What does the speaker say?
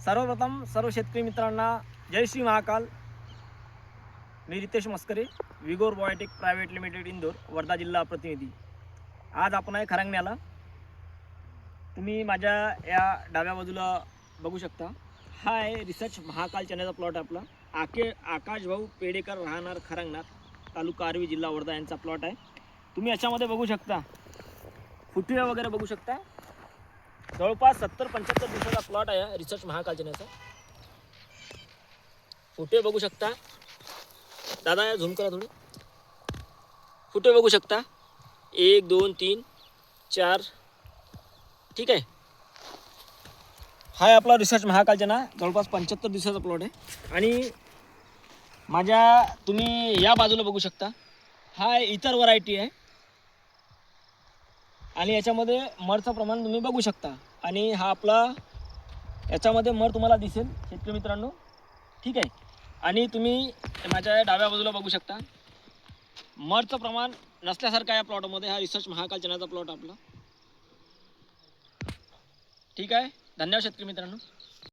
सर्वप्रथम सर्व शेतकरी मित्रांना जय श्री महाकाल. मी Ritesh Maskare, vigor biotech private limited Indore, Wardha जिल्हा प्रतिनिधी. आज आपण आहे खरंगण्याला. तुम्ही माझ्या या डाव्या बाजूला बघू शकता. हा आहे रिसर्च महाकाल चण्याचा प्लॉट आपला. आकाश भाऊ पेडेकर, राहणार खरंगनाथ, तालुका आर्वी, जिल्हा वर्धा यांचा प्लॉट आहे. तुम्ही याच्यामध्ये बघू शकता फुटवे वगैरे बघू शकता. जवळपास 70-75 दिवसाचा प्लॉट आहे रिसर्च महाकाल चण्याचा. फुटवे बघू शकता. दादा झूम करा थोडी. फुटवे बघू शकता 1 2 3 4. ठीक आहे. हा आहे आपला रिसर्च महाकाल चना. जवळपास 75 दिवसाचा प्लॉट आहे. आणि माझ्या तुम्ही या बाजूला बघू शकता. हा इतर व्हरायटी आहे आणि याच्यामध्ये मरचं प्रमाण तुम्ही बघू शकता. आणि हा आपला याच्यामध्ये मर तुम्हाला दिसेल शेतकरी मित्रांनो. ठीक आहे. आणि तुम्ही माझ्या डाव्या बाजूला बघू शकता मरचं प्रमाण नसल्यासारखं या प्लॉटमध्ये. हा रिसर्च महाकाल चण्याचा प्लॉट आपला. ठीक आहे. धन्यवाद शेतकरी मित्रांनो.